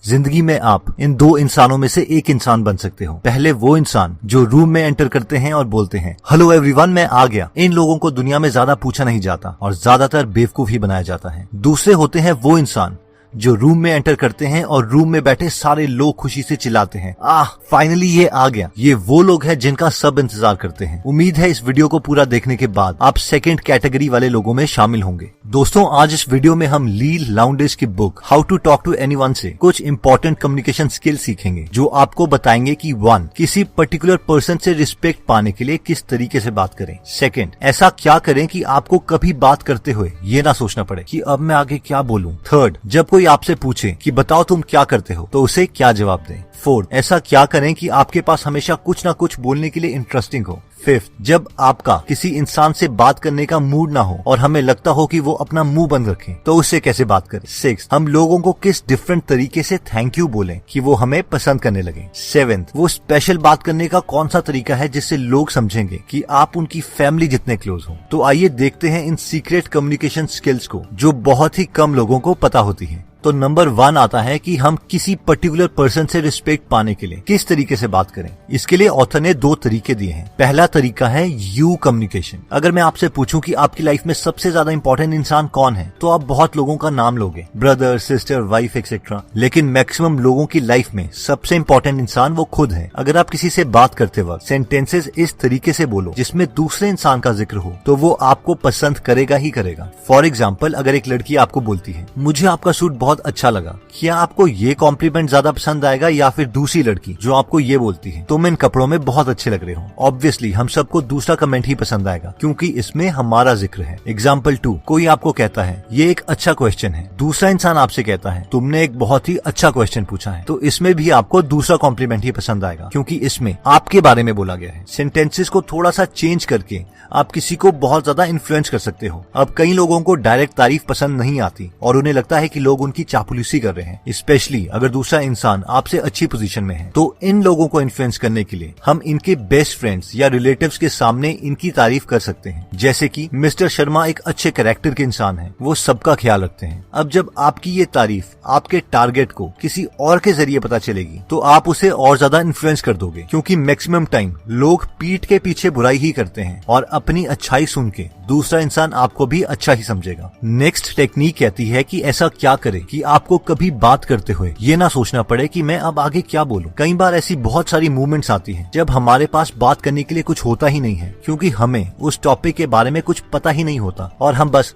जिंदगी में आप इन दो इंसानों में से एक इंसान बन सकते हो। पहले वो इंसान जो रूम में एंटर करते हैं और बोलते हैं हेलो एवरीवन, मैं आ गया। इन लोगों को दुनिया में ज्यादा पूछा नहीं जाता और ज्यादातर बेवकूफ ही बनाया जाता है। दूसरे होते हैं वो इंसान जो रूम में एंटर करते हैं और रूम में बैठे सारे लोग खुशी से चिल्लाते हैं, फाइनली ये आ गया। ये वो लोग हैं जिनका सब इंतजार करते हैं। उम्मीद है इस वीडियो को पूरा देखने के बाद आप सेकंड कैटेगरी वाले लोगों में शामिल होंगे। दोस्तों, आज इस वीडियो में हम ली लाउंडेज की book how to talk to anyone से कुछ इंपॉर्टेंट कम्युनिकेशन स्किल सीखेंगे जो आपको बताएंगे कि 1. किसी पर्टिकुलर पर्सन से रिस्पेक्ट पाने के लिए किस तरीके से बात करें। 2. ऐसा क्या करें कि आपको कभी बात करते हुए ये ना सोचना पड़े कि अब मैं आगे क्या बोलूं। 3. जब कोई आपसे पूछे कि बताओ तुम क्या करते हो तो उसे क्या जवाब दें। 4. ऐसा क्या करें कि आपके पास हमेशा कुछ ना कुछ बोलने के लिए इंटरेस्टिंग हो। 5. जब आपका किसी इंसान से बात करने का मूड ना हो और हमें लगता हो कि वो अपना मुंह बंद रखें तो उससे कैसे बात करें। 6. हम लोगों को किस डिफरेंट तरीके से थैंक यू बोलें कि वो हमें पसंद करने लगे। 7. वो स्पेशल बात करने का कौन सा तरीका है जिससे लोग समझेंगे कि आप उनकी फैमिली जितने क्लोज हो। तो आइए देखते हैं इन सीक्रेट कम्युनिकेशन स्किल्स को जो बहुत ही कम लोगों को पता होती है। तो नंबर 1 आता है कि हम किसी पर्टिकुलर पर्सन से रिस्पेक्ट पाने के लिए किस तरीके से बात करें। इसके लिए ऑथर ने 2 तरीके दिए हैं। पहला तरीका है यू कम्युनिकेशन। अगर मैं आपसे पूछूं कि आपकी लाइफ में सबसे ज्यादा इंपॉर्टेंट इंसान कौन है तो आप बहुत लोगों का नाम लोगे, ब्रदर, सिस्टर, वाइफ एक्सेट्रा। लेकिन मैक्सिमम लोगों की लाइफ में सबसे इंपॉर्टेंट इंसान वो खुद है। अगर आप किसी से बात करते वक्त सेंटेंसेस इस तरीके से बोलो जिसमें दूसरे इंसान का जिक्र हो तो वो आपको पसंद करेगा ही करेगा। फॉर एग्जाम्पल, अगर एक लड़की आपको बोलती है मुझे आपका सूट बहुत अच्छा लगा, क्या आपको ये कॉम्प्लीमेंट ज्यादा पसंद आएगा या फिर दूसरी लड़की जो आपको ये बोलती है तुम इन कपड़ों में बहुत अच्छे लग रहे हो। ऑब्वियसली हम सबको दूसरा कमेंट ही पसंद आएगा क्योंकि इसमें हमारा जिक्र है। एग्जाम्पल 2, कोई आपको कहता है ये एक अच्छा क्वेश्चन है, दूसरा इंसान आपसे कहता है तुमने एक बहुत ही अच्छा क्वेश्चन पूछा है, तो इसमें भी आपको दूसरा कॉम्प्लीमेंट ही पसंद आएगा क्योंकि इसमें आपके बारे में बोला गया है। सेंटेंसेस को थोड़ा सा चेंज करके आप किसी को बहुत ज्यादा इन्फ्लुएंस कर सकते हो। अब कई लोगों को डायरेक्ट तारीफ पसंद नहीं आती और उन्हें लगता है कि लोग उनकी चापलूसी कर रहे हैं, स्पेशली अगर दूसरा इंसान आपसे अच्छी पोजीशन में है। तो इन लोगों को इन्फ्लुएंस करने के लिए हम इनके बेस्ट फ्रेंड्स या रिलेटिव्स के सामने इनकी तारीफ कर सकते हैं, जैसे कि मिस्टर शर्मा एक अच्छे कैरेक्टर के इंसान हैं, वो सबका ख्याल रखते हैं। अब जब आपकी ये तारीफ आपके टारगेट को किसी और के जरिए पता चलेगी तो आप उसे और ज्यादा इन्फ्लुएंस कर दोगे क्योंकि मैक्सिमम टाइम लोग पीठ के पीछे बुराई ही करते हैं और अपनी अच्छाई सुन के दूसरा इंसान आपको भी अच्छा ही समझेगा। नेक्स्ट टेक्निक कहती है कि ऐसा क्या करें कि आपको कभी बात करते हुए ये ना सोचना पड़े कि मैं अब आगे क्या बोलूं। कई बार ऐसी बहुत सारी मूवमेंट्स आती हैं जब हमारे पास बात करने के लिए कुछ होता ही नहीं है क्योंकि हमें उस टॉपिक के बारे में कुछ पता ही नहीं होता और हम बस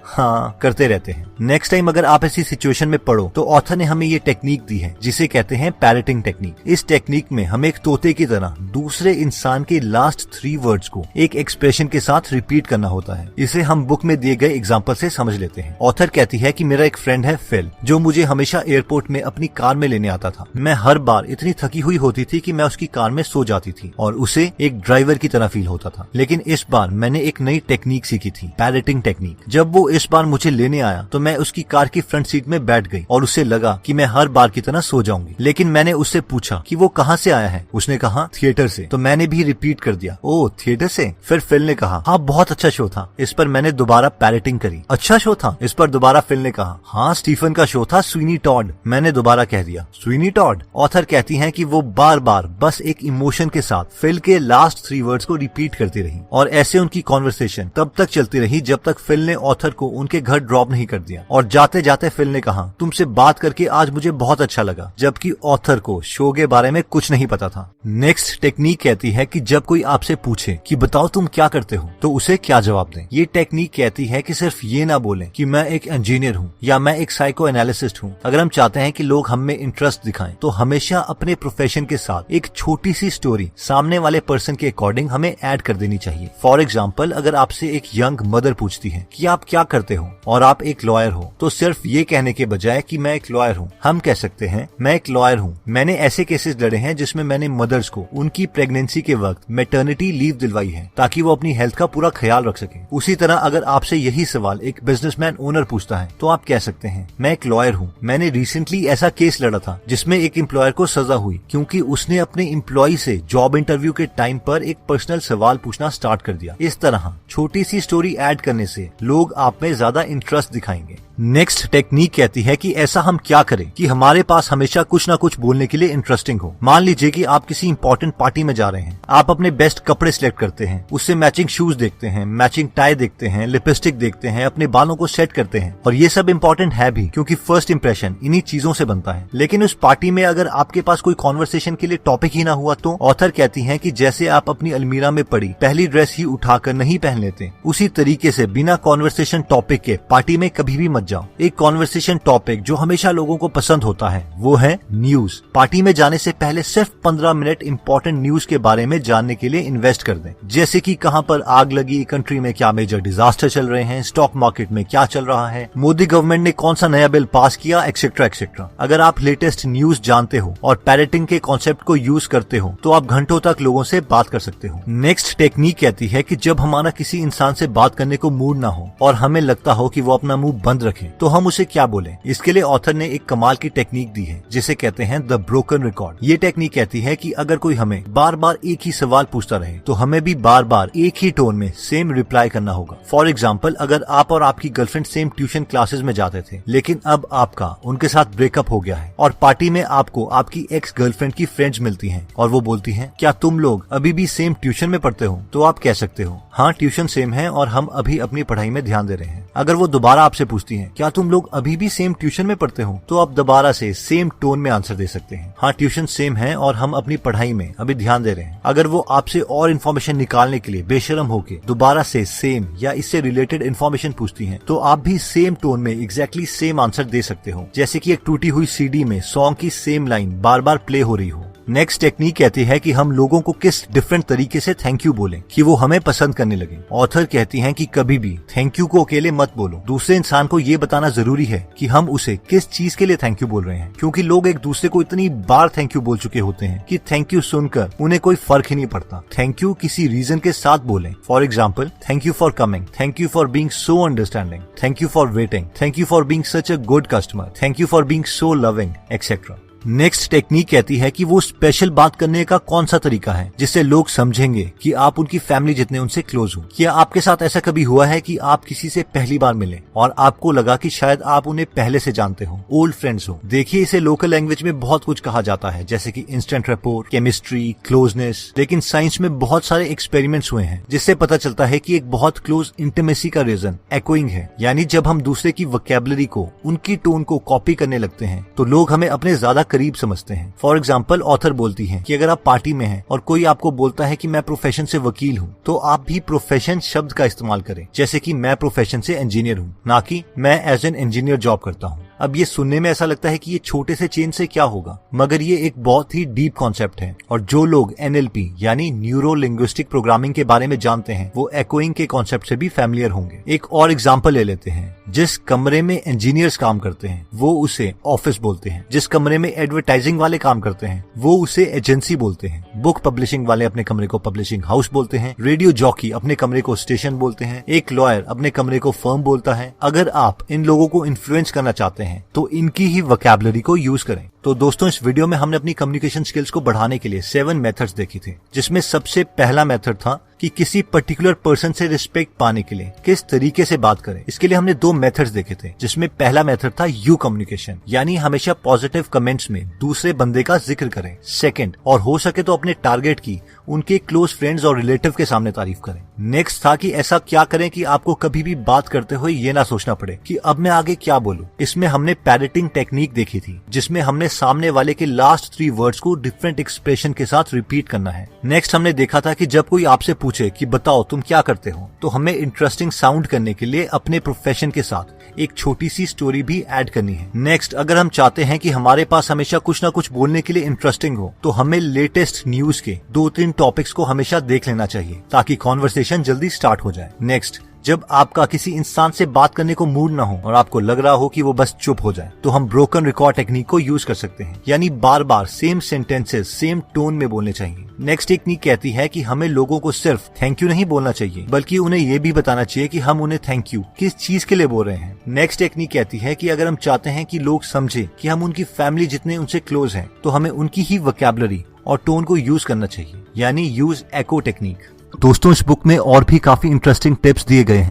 हाँ करते रहते हैं। नेक्स्ट टाइम अगर आप ऐसी सिचुएशन में पड़ो तो ऑथर ने हमें ये टेक्निक दी है जिसे कहते हैं पैरेटिंग टेक्निक। इस टेक्निक में हम एक तोते की तरह दूसरे इंसान के लास्ट 3 वर्ड्स को एक एक्सप्रेशन के साथ रिपीट करना होता है। इसे हम बुक में दिए गए एग्जाम्पल से समझ लेते हैं। ऑथर कहती है कि मेरा एक फ्रेंड है फिल जो मुझे हमेशा एयरपोर्ट में अपनी कार में लेने आता था। मैं हर बार इतनी थकी हुई होती थी कि मैं उसकी कार में सो जाती थी और उसे एक ड्राइवर की तरह फील होता था। लेकिन इस बार मैंने एक नई टेक्निक सीखी थी, पैरेटिंग टेक्निक। जब वो इस बार मुझे लेने आया तो मैं उसकी कार की फ्रंट सीट में बैठ गई और उसे लगा कि मैं हर बार की तरह सो जाऊंगी। लेकिन मैंने उससे पूछा कि वो कहाँ से आया है। उसने कहा थिएटर से। तो मैंने भी रिपीट कर दिया, ओ थिएटर से। फिर फिल ने कहा हाँ बहुत अच्छा शो था। इस पर मैंने दोबारा पैरेटिंग करी, अच्छा शो था। इस पर दोबारा फिल ने कहा हाँ स्टीफन का शो था, स्वीनी टॉड। मैंने दोबारा कह दिया स्वीनी टॉड। ऑथर कहती हैं कि वो बार बार बस एक इमोशन के साथ फिल के लास्ट 3 वर्ड्स को रिपीट करती रही और ऐसे उनकी कॉन्वर्सेशन तब तक चलती रही जब तक फिल ने ऑथर को उनके घर ड्रॉप नहीं कर दिया। और जाते जाते फिल ने कहा तुमसे बात करके आज मुझे बहुत अच्छा लगा, जबकि ऑथर को शो के बारे में कुछ नहीं पता था। नेक्स्ट टेक्निक कहती है कि जब कोई आपसे पूछे कि बताओ तुम क्या करते हो तो उसे क्या जवाब दें। ये टेक्निक कहती है कि सिर्फ ये ना बोलें कि मैं एक इंजीनियर हूँ या मैं एक साइको एनालिसिस्ट हूँ। अगर हम चाहते हैं कि लोग हम में इंटरेस्ट दिखाएं तो हमेशा अपने प्रोफेशन के साथ एक छोटी सी स्टोरी सामने वाले पर्सन के अकॉर्डिंग हमें ऐड कर देनी चाहिए। फॉर एग्जाम्पल, अगर आपसे एक यंग मदर पूछती है कि आप क्या करते हो और आप एक लॉयर हो तो सिर्फ ये कहने के बजाय कि मैं एक लॉयर हूँ हम कह सकते हैं मैं एक लॉयर हूँ, मैंने ऐसे केसेस लड़े हैं जिसमें मैंने मदर्स को उनकी प्रेगनेंसी के वक्त मैटरनिटी लीव दिलवाई है ताकि वो अपनी हेल्थ का पूरा ख्याल रख सके। उसी तरह अगर आपसे यही सवाल एक बिजनेसमैन ओनर पूछता है तो आप कह सकते हैं मैं एक लॉयर हूँ, मैंने रिसेंटली ऐसा केस लड़ा था जिसमें एक एम्प्लॉयर को सजा हुई क्योंकि उसने अपने एम्प्लॉय से जॉब इंटरव्यू के टाइम पर एक पर्सनल सवाल पूछना स्टार्ट कर दिया। इस तरह छोटी सी स्टोरी ऐड करने से लोग आप में ज्यादा इंटरेस्ट दिखाएंगे। नेक्स्ट टेक्निक कहती है कि ऐसा हम क्या करें कि हमारे पास हमेशा कुछ ना कुछ बोलने के लिए इंटरेस्टिंग हो। मान लीजिए कि आप किसी इंपॉर्टेंट पार्टी में जा रहे हैं, आप अपने बेस्ट कपड़े सिलेक्ट करते हैं, उससे मैचिंग शूज देखते हैं, मैचिंग टाई देखते हैं, लिपस्टिक देखते हैं, अपने बालों को सेट करते हैं, और ये सब इंपॉर्टेंट है भी क्योंकि फर्स्ट इंप्रेशन इन्हीं चीजों से बनता है। लेकिन उस पार्टी में अगर आपके पास कोई कॉन्वर्सेशन के लिए टॉपिक ही ना हुआ तो ऑथर कहती है कि जैसे आप अपनी अलमीरा में पड़ी पहली ड्रेस ही उठाकर नहीं पहन लेते, उसी तरीके से बिना कॉन्वर्सेशन टॉपिक के पार्टी में कभी भी मत जाओ। एक कॉन्वर्सेशन टॉपिक जो हमेशा लोगों को पसंद होता है वो है न्यूज। पार्टी में जाने से पहले सिर्फ 15 मिनट इंपॉर्टेंट न्यूज के बारे में जानने के लिए इन्वेस्ट कर दें, जैसे कि कहां पर आग लगी, कंट्री में क्या मेजर डिजास्टर चल रहे हैं, स्टॉक मार्केट में क्या चल रहा है, मोदी गवर्नमेंट ने कौन सा नया बिल पास किया, एक्सेट्रा एक्सेट्रा। अगर आप लेटेस्ट न्यूज जानते हो और पैरेटिंग के कॉन्सेप्ट को यूज करते हो तो आप घंटों तक लोगों से बात कर सकते हो। नेक्स्ट टेक्निक कहती है कि जब हमारा किसी इंसान से बात करने को मूड ना हो और हमें लगता हो कि वो अपना मुंह बंद रखे तो हम उसे क्या बोलें। इसके लिए ऑथर ने एक कमाल की टेक्निक दी है जिसे कहते हैं द ब्रोकन रिकॉर्ड। ये टेक्निक कहती है कि अगर कोई हमें बार बार एक ही सवाल पूछता रहे तो हमें भी बार बार एक ही टोन में सेम रिप्लाई करना होगा। फॉर एग्जाम्पल, अगर आप और आपकी गर्लफ्रेंड सेम ट्यूशन क्लासेस में जाते थे लेकिन अब आपका उनके साथ ब्रेकअप हो गया है और पार्टी में आपको आपकी एक्स गर्लफ्रेंड की फ्रेंड्स मिलती हैं और वो बोलती हैं क्या तुम लोग अभी भी सेम ट्यूशन में पढ़ते हो, तो आप कह सकते हो हाँ ट्यूशन सेम है और हम अभी अपनी पढ़ाई में ध्यान दे रहे हैं। अगर वो दोबारा आपसे पूछती हैं क्या तुम लोग अभी भी सेम ट्यूशन में पढ़ते हो, तो आप दोबारा से सेम टोन में आंसर दे सकते हैं हाँ ट्यूशन सेम है और हम अपनी पढ़ाई में अभी ध्यान दे रहे हैं। अगर वो आपसे और इन्फॉर्मेशन निकालने के लिए बेशरम होके दोबारा से सेम या इससे रिलेटेड इन्फॉर्मेशन पूछती हैं तो आप भी सेम टोन में एग्जैक्टली सेम आंसर दे सकते हो, जैसे कि एक टूटी हुई सीडी में सॉन्ग की सेम लाइन बार बार प्ले हो रही हो। नेक्स्ट टेक्निक कहती है कि हम लोगों को किस डिफरेंट तरीके से थैंक यू बोलें कि वो हमें पसंद करने लगे। ऑथर कहती हैं कि कभी भी थैंक यू को अकेले मत बोलो, दूसरे इंसान को ये बताना जरूरी है कि हम उसे किस चीज के लिए थैंक यू बोल रहे हैं, क्योंकि लोग एक दूसरे को इतनी बार थैंक यू बोल चुके होते हैं कि थैंक यू सुनकर उन्हें कोई फर्क ही नहीं पड़ता। थैंक यू किसी रीजन के साथ बोलें। For example, thank you for coming, thank you for being so understanding, thank you for waiting, thank you for being such a good customer, thank you for being so loving, etcetera. Next technique कहती है कि वो special बात करने का कौन सा तरीका है जिससे लोग समझेंगे कि आप उनकी फैमिली जितने उनसे क्लोज हो। क्या आपके साथ ऐसा कभी हुआ है कि आप किसी से पहली बार मिले और आपको लगा कि शायद आप उन्हें पहले से जानते हो, ओल्ड फ्रेंड्स हो। देखिए, इसे लोकल लैंग्वेज में बहुत कुछ कहा जाता है जैसे कि इंस्टेंट रैपोर्ट, केमिस्ट्री, क्लोजनेस, लेकिन साइंस में बहुत सारे एक्सपेरिमेंट्स हुए हैं जिससे पता चलता है कि एक बहुत क्लोज इंटीमेसी का रीजन एक्ोइंग है, यानी जब हम दूसरे की वोकैबुलरी को, उनकी टोन को कॉपी करने लगते हैं तो लोग हमें अपने ज्यादा करीब समझते हैं। फॉर एग्जाम्पल, ऑथर बोलती है कि अगर आप पार्टी में हैं और कोई आपको बोलता है कि मैं प्रोफेशन से वकील हूँ, तो आप भी प्रोफेशन शब्द का इस्तेमाल करें, जैसे कि मैं प्रोफेशन से इंजीनियर हूँ, ना कि मैं एज एन इंजीनियर जॉब करता हूँ। अब ये सुनने में ऐसा लगता है कि ये छोटे से चेंज से क्या होगा, मगर ये एक बहुत ही डीप कॉन्सेप्ट है और जो लोग NLP यानी न्यूरो लिंग्विस्टिक प्रोग्रामिंग के बारे में जानते हैं वो एक्ोइंग के कॉन्सेप्ट से भी फैमिलियर होंगे। एक और एग्जांपल ले लेते हैं। जिस कमरे में इंजीनियर्स काम करते हैं वो उसे ऑफिस बोलते हैं, जिस कमरे में एडवर्टाइजिंग वाले काम करते हैं वो उसे एजेंसी बोलते हैं, बुक पब्लिशिंग वाले अपने कमरे को पब्लिशिंग हाउस बोलते हैं, रेडियो जॉकी अपने कमरे को स्टेशन बोलते हैं, एक लॉयर अपने कमरे को फर्म बोलता है। अगर आप इन लोगों को इन्फ्लुएंस करना चाहते हैं तो इनकी ही वोकैबुलरी को यूज करें। तो दोस्तों, इस वीडियो में हमने अपनी कम्युनिकेशन स्किल्स को बढ़ाने के लिए 7 मेथड्स देखी थी, जिसमें सबसे पहला मेथड था कि किसी पर्टिकुलर पर्सन से रिस्पेक्ट पाने के लिए किस तरीके से बात करें। इसके लिए हमने 2 मेथड्स देखे थे, जिसमें पहला मेथड था यू कम्युनिकेशन, यानी हमेशा पॉजिटिव कमेंट्स में दूसरे बंदे का जिक्र करें। सेकंड, और हो सके तो अपने टारगेट की उनके क्लोज फ्रेंड्स और रिलेटिव के सामने तारीफ करें। नेक्स्ट था कि ऐसा क्या करें कि आपको कभी भी बात करते हुए ये ना सोचना पड़े कि अब मैं आगे क्या बोलूं। इसमें हमने पैरेटिंग टेक्निक देखी थी, जिसमें हमने सामने वाले के लास्ट 3 वर्ड्स को डिफरेंट एक्सप्रेशन के साथ रिपीट करना है। नेक्स्ट हमने देखा था कि जब कोई आपसे पूछे कि बताओ तुम क्या करते हो, तो हमें इंटरेस्टिंग साउंड करने के लिए अपने प्रोफेशन के साथ एक छोटी सी स्टोरी भी ऐड करनी है। नेक्स्ट, अगर हम चाहते हैं कि हमारे पास हमेशा कुछ ना कुछ बोलने के लिए इंटरेस्टिंग हो, तो हमें लेटेस्ट न्यूज के 2-3 टॉपिक्स को हमेशा देख लेना चाहिए ताकि कॉन्वर्सेशन जल्दी स्टार्ट हो जाए। नेक्स्ट, जब आपका किसी इंसान से बात करने को मूड ना हो और आपको लग रहा हो कि वो बस चुप हो जाए, तो हम ब्रोकन रिकॉर्ड टेक्निक को यूज कर सकते हैं, यानी बार बार सेम सेंटेंसेस सेम टोन में बोलने चाहिए। नेक्स्ट टेक्निक कहती है कि हमें लोगों को सिर्फ थैंक यू नहीं बोलना चाहिए, बल्कि उन्हें ये भी बताना चाहिए कि हम उन्हें थैंक यू किस चीज के लिए बोल रहे हैं। नेक्स्ट टेक्निक कहती है कि अगर हम चाहते हैं कि लोग समझे कि हम उनकी फैमिली जितने उनसे क्लोज हैं, तो हमें उनकी ही वोकैबुलरी और टोन को यूज करना चाहिए, यानी यूज एको टेक्निक। दोस्तों, इस बुक में और भी काफी इंटरेस्टिंग टिप्स दिए गए हैं